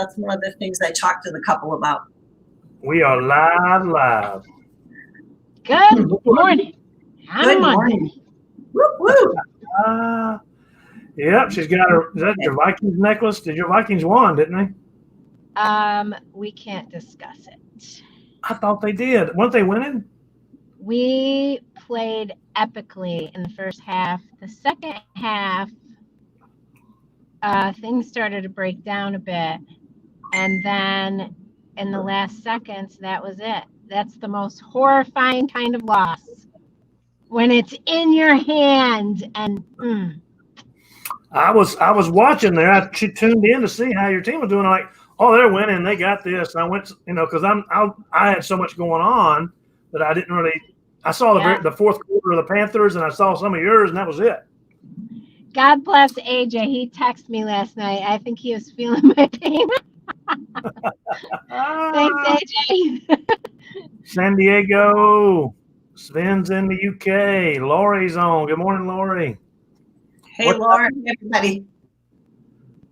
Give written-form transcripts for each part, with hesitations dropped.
That's one of the things I talked to the couple about. We are live. Good morning. Good morning. Woo, woo. Yep, she's got her. Is that your Vikings necklace? Did your Vikings won, didn't they? We can't discuss it. I thought they did. Weren't they winning? We played epically in the first half. The second half, things started to break down a bit. And then in the last seconds, that was it. That's the most horrifying kind of loss. When it's in your hand and I was watching there. I tuned in to see how your team was doing. I'm like, oh, they're winning. They got this. And I went, because I had so much going on that I didn't really. I saw the fourth quarter of the Panthers, and I saw some of yours, and that was it. God bless AJ. He texted me last night. I think he was feeling my pain. Thanks, AJ. San Diego. Sven's in the UK. Lori's on. Good morning, Lori. Hey, Laura, everybody.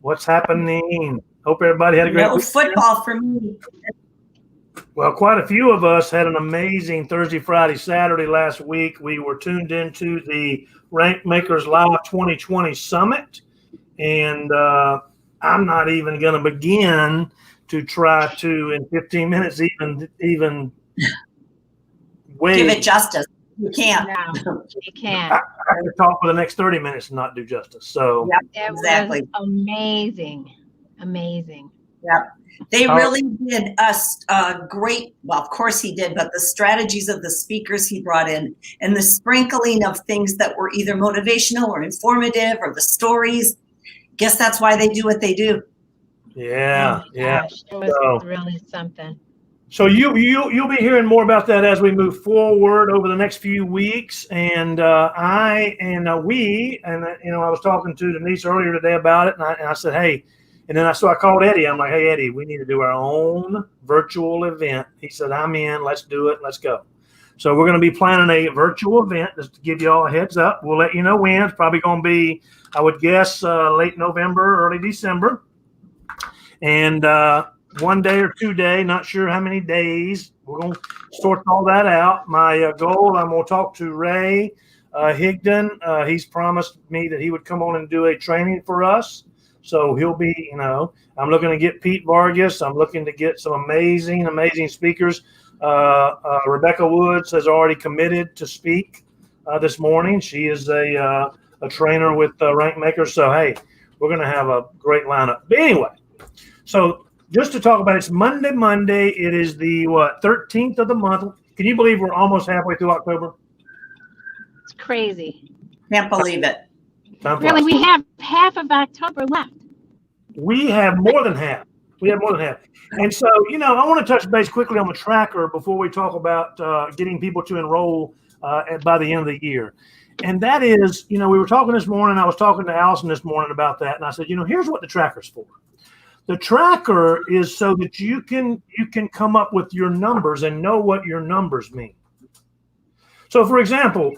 What's happening? Hope everybody had a great week. Football for me. Well, quite a few of us had an amazing Thursday, Friday, Saturday last week. We were tuned into the Rank Makers Live 2020 Summit, and I'm not even going to begin to try to, in 15 minutes, even wait. Give it justice. You can't. No, you can't. I have to talk for the next 30 minutes and not do justice. So, yep, exactly. Was amazing. Yeah, they really did us great. Well, of course he did, but the strategies of the speakers he brought in and the sprinkling of things that were either motivational or informative or the stories. Guess that's why they do what they do. Yeah, yeah. Gosh, it was really something. So you'll be hearing more about that as we move forward over the next few weeks. And I was talking to Denise earlier today about it, and I said, hey, and then I called Eddie. I'm like, hey, Eddie, we need to do our own virtual event. He said, I'm in. Let's do it. Let's go. So we're going to be planning a virtual event just to give you all a heads up. We'll let you know when. It's probably going to be, I would guess, late November, early December. And 1 day or 2 day, not sure how many days. We're going to sort all that out. My goal, I'm going to talk to Ray Higdon. He's promised me that he would come on and do a training for us. So he'll be, I'm looking to get Pete Vargas. I'm looking to get some amazing speakers. Rebecca Woods has already committed to speak this morning. She is a trainer with Rank Makers. So, hey, we're going to have a great lineup. But anyway, so just to talk about it, it's Monday. It is the 13th of the month. Can you believe we're almost halfway through October? It's crazy. Can't believe it. Really, we have half of October left. We have more than half. And so, I want to touch base quickly on the tracker before we talk about getting people to enroll by the end of the year. And that is, we were talking this morning. I was talking to Allison this morning about that. And I said, here's what the tracker's for. The tracker is so that you can come up with your numbers and know what your numbers mean. So, for example,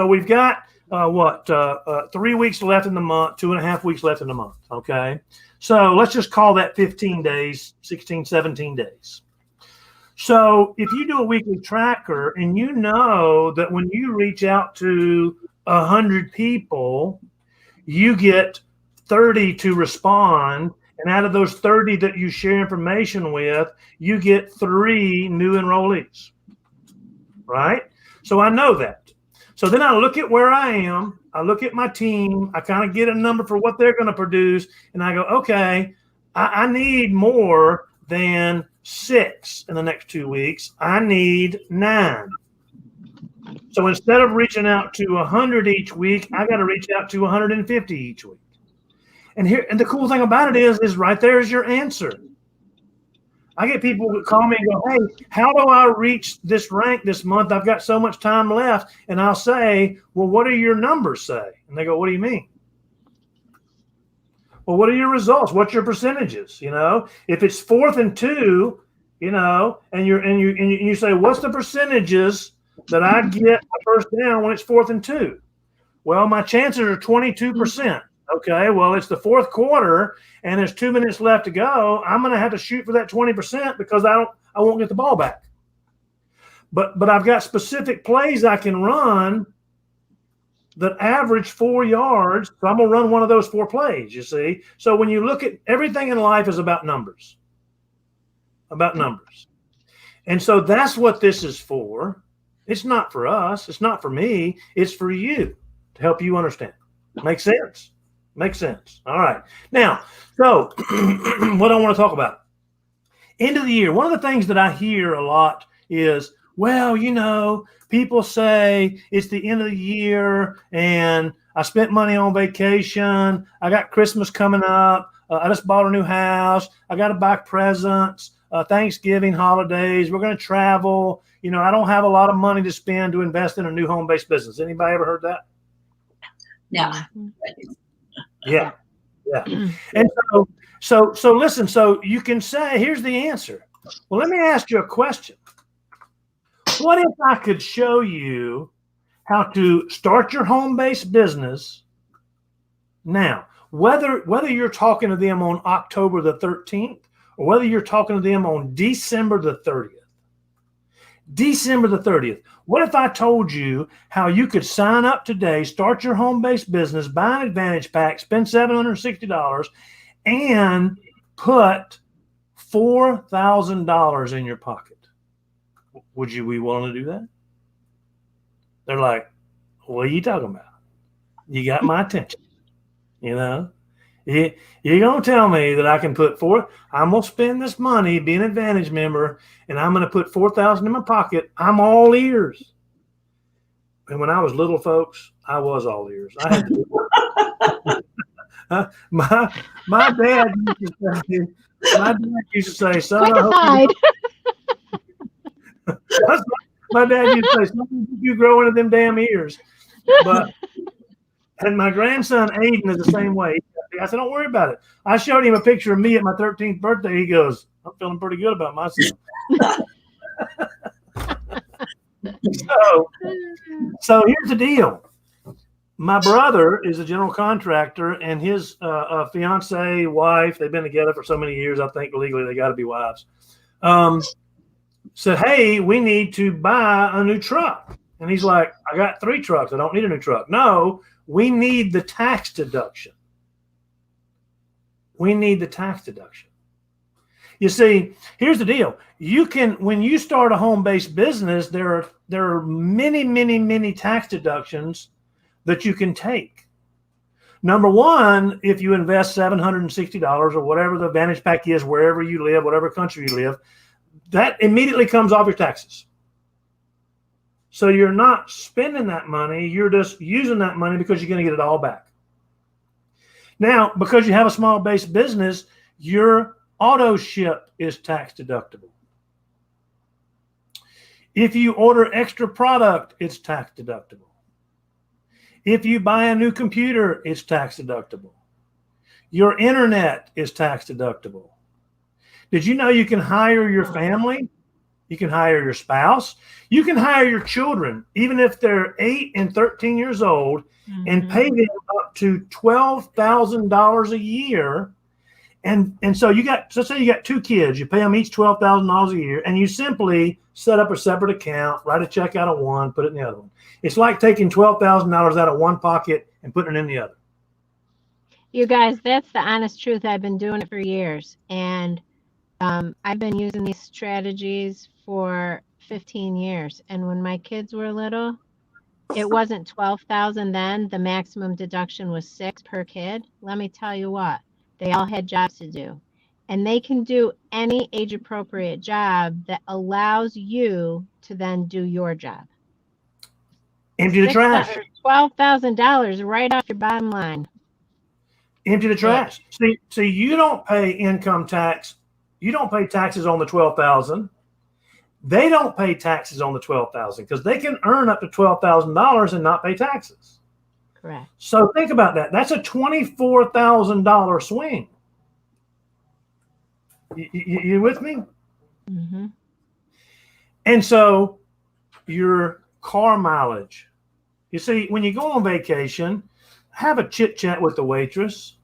we've got 3 weeks left in the month, 2.5 weeks left in the month. Okay. So let's just call that 15 days, 16, 17 days. So if you do a weekly tracker and you know that when you reach out to 100 people, you get 30 to respond. And out of those 30 that you share information with, you get 3 new enrollees. Right? So I know that. So then I look at where I am, I look at my team, I kind of get a number for what they're going to produce, and I go, okay, I need more than 6 in the next 2 weeks. I need 9. So instead of reaching out to 100 each week, I got to reach out to 150 each week. And the cool thing about it is right there is your answer. I get people who call me and go, hey, how do I reach this rank this month? I've got so much time left. And I'll say, well, what do your numbers say? And they go, what do you mean? Well, what are your results? What's your percentages? If it's 4th and 2, and you say, what's the percentages that I get a first down when it's 4th and 2? Well, my chances are 22%. Okay, well, it's the fourth quarter and there's 2 minutes left to go. I'm going to have to shoot for that 20% because I won't get the ball back. But I've got specific plays I can run that average 4 yards. So I'm going to run one of those 4 plays, you see. So when you look at everything in life is about numbers. And so that's what this is for. It's not for us. It's not for me. It's for you to help you understand. Makes sense? Makes sense. All right. Now, so what I want to talk about. End of the year. One of the things that I hear a lot is, well, people say it's the end of the year and I spent money on vacation. I got Christmas coming up. I just bought a new house. I got to buy presents. Thanksgiving, holidays. We're going to travel. I don't have a lot of money to spend to invest in a new home-based business. Anybody ever heard that? Yeah. And so listen, so you can say, here's the answer. Well, let me ask you a question. What if I could show you how to start your home-based business now, whether you're talking to them on October the 13th or whether you're talking to them on December the 30th? December the 30th. What if I told you how you could sign up today, start your home-based business, buy an Advantage Pack, spend $760, and put $4,000 in your pocket? Would you be willing to do that? They're like, what are you talking about? You got my attention. You're going to tell me that I can I'm going to spend this money, be an Advantage member, and I'm going to put $4,000 in my pocket. I'm all ears. And when I was little, folks, I was all ears. I had to my dad used to say, son, my dad used to say, son, you grow into them damn ears. And my grandson, Aiden, is the same way. I said, don't worry about it. I showed him a picture of me at my 13th birthday. He goes, I'm feeling pretty good about myself. So here's the deal. My brother is a general contractor, and his fiance, wife, they've been together for so many years, I think legally they got to be wives, said, hey, we need to buy a new truck. And he's like, I got 3 trucks. I don't need a new truck. No, we need the tax deduction. We need the tax deduction. You see, here's the deal. When you start a home-based business, there are many, many, many tax deductions that you can take. Number one, if you invest $760 or whatever the Advantage Pack is, wherever you live, whatever country you live, that immediately comes off your taxes. So you're not spending that money. You're just using that money because you're going to get it all back. Now, because you have a small-based business, your auto ship is tax deductible. If you order extra product, it's tax deductible. If you buy a new computer, it's tax deductible. Your internet is tax deductible. Did you know you can hire your family? You can hire your spouse. You can hire your children, even if they're 8 and 13 years old, and pay them up to $12,000 a year. And so let's say you got 2 kids, you pay them each $12,000 a year, and you simply set up a separate account, write a check out of one, put it in the other one. It's like taking $12,000 out of one pocket and putting it in the other. You guys, that's the honest truth. I've been doing it for years, and I've been using these strategies for 15 years. And when my kids were little, it wasn't 12,000 then. The maximum deduction was 6 per kid. Let me tell you what, they all had jobs to do. And they can do any age-appropriate job that allows you to then do your job. Empty the trash. $12,000 right off your bottom line. Empty the trash. See, you don't pay income tax. You don't pay taxes on the $12,000. They don't pay taxes on the $12,000 because they can earn up to $12,000 and not pay taxes. Correct. So think about that. That's a $24,000 swing. You with me? Mm-hmm. And so your car mileage. You see, when you go on vacation, have a chit chat with the waitress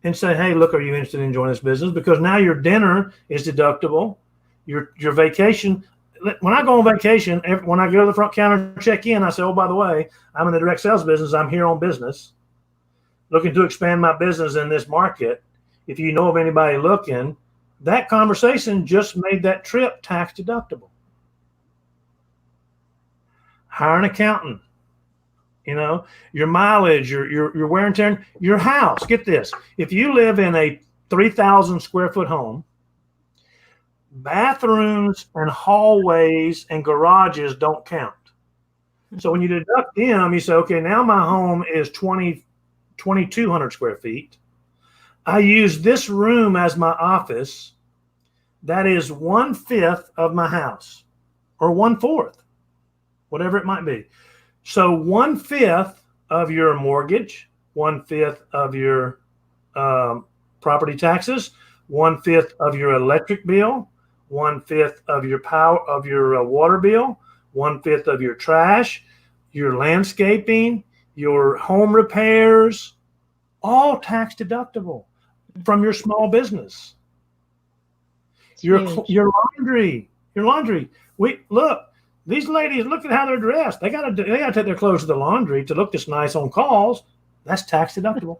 and say, hey, look, are you interested in joining this business? Because now your dinner is deductible. Your vacation. When I go on vacation, when I go to the front counter and check in, I say, oh, by the way, I'm in the direct sales business. I'm here on business, looking to expand my business in this market. If you know of anybody looking, that conversation just made that trip tax deductible. Hire an accountant. You know, your mileage, your wear and tear, your house. Get this. If you live in a 3,000 square foot home, bathrooms and hallways and garages don't count. So when you deduct them, you say, okay, now my home is 2,200 square feet. I use this room as my office. That is 1/5 of my house, or 1/4, whatever it might be. So 1/5 of your mortgage, 1/5 of your property taxes, 1/5 of your electric bill, 1/5 of your power of your water bill, 1/5 of your trash, your landscaping, your home repairs, all tax deductible from your small business. Your laundry. Look. These ladies, look at how they're dressed. They gotta take their clothes to the laundry to look this nice on calls. That's tax deductible.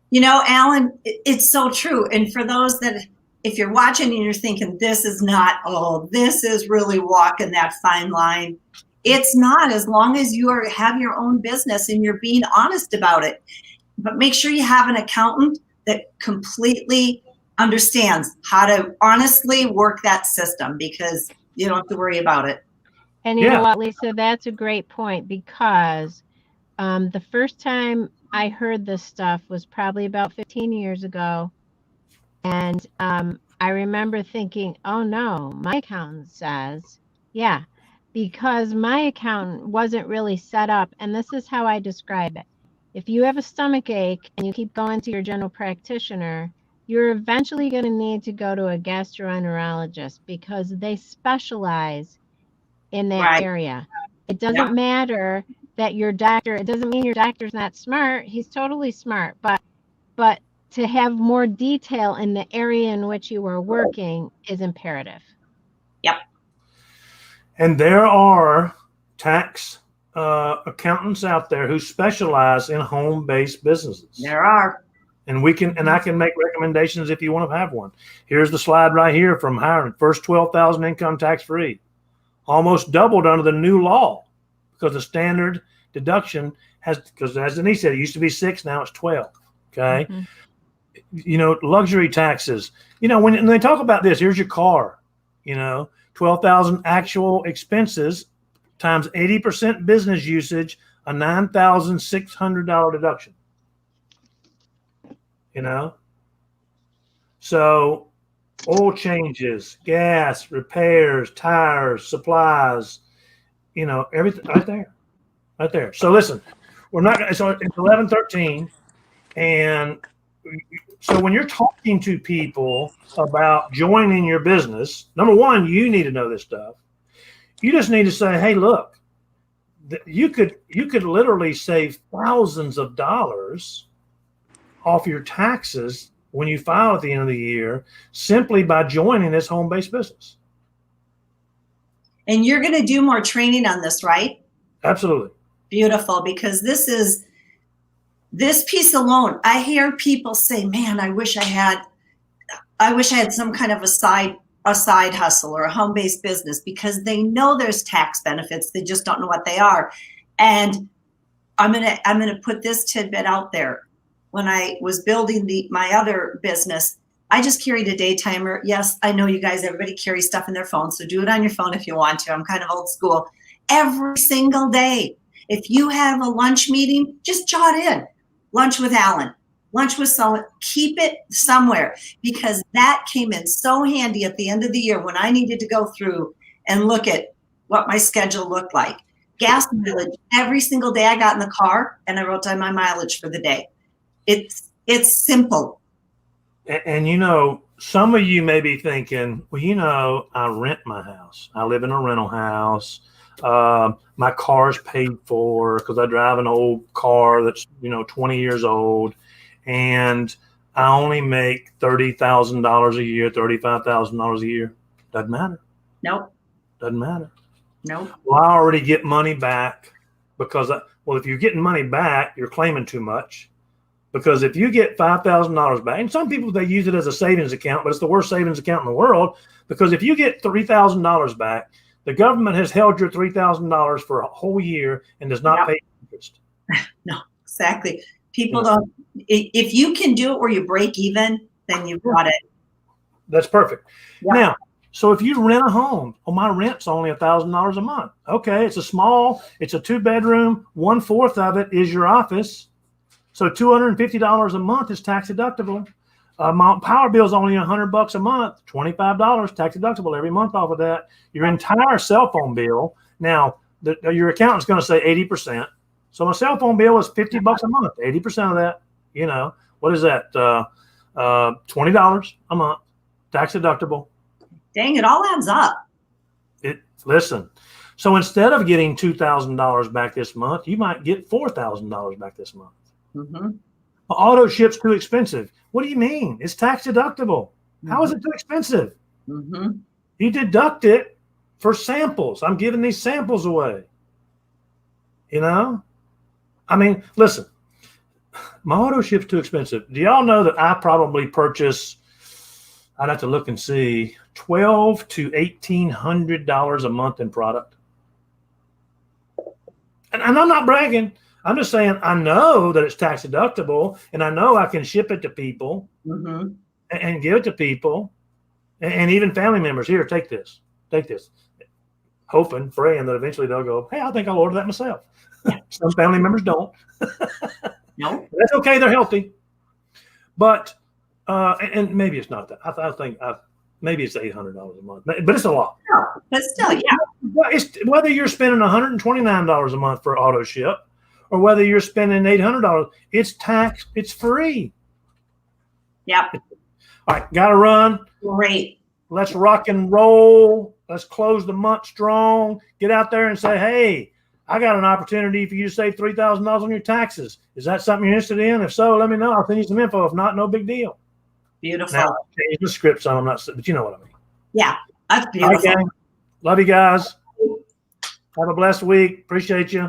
You know, Alan, it's so true. And for those that, if you're watching and you're thinking this is really walking that fine line. It's not, as long as you have your own business and you're being honest about it. But make sure you have an accountant that completely understands how to honestly work that system, because you don't have to worry about it. And you know what, Lisa, that's a great point, because the first time I heard this stuff was probably about 15 years ago. And I remember thinking, oh no, my accountant says, yeah, because my accountant wasn't really set up. And this is how I describe it. If you have a stomach ache and you keep going to your general practitioner, you're eventually going to need to go to a gastroenterologist, because they specialize in that area. It doesn't matter that your doctor, it doesn't mean your doctor's not smart. He's totally smart, but to have more detail in the area in which you are working is imperative. Yep. And there are tax accountants out there who specialize in home-based businesses. There are. And I can make recommendations if you want to have one. Here's the slide right here from hiring. First 12,000 income tax free, almost doubled under the new law, because the standard deduction because as Denise said, it used to be 6, now it's 12. Okay. Mm-hmm. You know, luxury taxes, you know, when they talk about this, here's your car, you know, 12,000 actual expenses times 80% business usage, a $9,600 deduction. You know, so oil changes, gas, repairs, tires, supplies, you know, everything right there. So listen, so it's 11:13. And so when you're talking to people about joining your business, number one, you need to know this stuff. You just need to say, hey, look, you could literally save thousands of dollars off your taxes when you file at the end of the year, simply by joining this home-based business. And you're going to do more training on this, right? Absolutely. Beautiful, because this piece alone, I hear people say, man, I wish I had some kind of a side hustle or a home-based business, because they know there's tax benefits. They just don't know what they are. And I'm going to put this tidbit out there. When I was building my other business, I just carried a day timer. Yes, I know you guys, everybody carries stuff in their phone, so do it on your phone if you want to. I'm kind of old school. Every single day. If you have a lunch meeting, just jot in. Lunch with Alan. Lunch with someone. Keep it somewhere, because that came in so handy at the end of the year when I needed to go through and look at what my schedule looked like. Gas mileage. Every single day I got in the car and I wrote down my mileage for the day. It's simple. And you know, some of you may be thinking, well, you know, I rent my house. I live in a rental house. My car's paid for because I drive an old car that's 20 years old, and I only make $30,000 a year, $35,000 a year. Doesn't matter. Nope. Doesn't matter. Nope. Well, I already get money back because if you're getting money back, you're claiming too much. Because if you get $5,000 back, and some people, they use it as a savings account, but it's the worst savings account in the world, because if you get $3,000 back, the government has held your $3,000 for a whole year and does not pay interest. No, exactly. People don't, if you can do it where you break even, then you've got it. That's perfect. Yeah. Now, so if you rent a home, my rent's only $1,000 a month. Okay, it's a 2-bedroom, 1/4 of it is your office. So $250 a month is tax deductible. My power bill is only $100 a month, $25 tax deductible every month off of that. Your entire cell phone bill. Now, your accountant's going to say 80%. So my cell phone bill is $50 a month. 80% of that, what is that? $20 a month, tax deductible. Dang, it all adds up. Listen. So instead of getting $2,000 back this month, you might get $4,000 back this month. Mm-hmm. Auto ship's too expensive. What do you mean? It's tax deductible. Mm-hmm. How is it too expensive? Mm-hmm. You deduct it for samples. I'm giving these samples away. I mean, listen, my auto ship's too expensive. Do y'all know that I probably purchase, I'd have to look and see, $1,200 to $1,800 a month in product? And I'm not bragging. I'm just saying I know that it's tax deductible, and I know I can ship it to people and give it to people, and even family members. Here, take this, hoping, praying that eventually they'll go, hey, I think I'll order that myself. Some family members don't. No, that's okay. They're healthy, but and maybe it's not that. I think maybe it's $800 a month, but it's a lot. No, but still, yeah. It's whether you're spending $129 a month for auto ship, or whether you're spending $800, it's taxed. It's free. Yep. All right, got to run. Great. Let's rock and roll. Let's close the month strong. Get out there and say, hey, I got an opportunity for you to save $3,000 on your taxes. Is that something you're interested in? If so, let me know. I'll send you some info. If not, no big deal. Beautiful. Now, change the script, so I'm not, but you know what I mean. Yeah, that's beautiful. Okay. Love you guys. Have a blessed week. Appreciate you.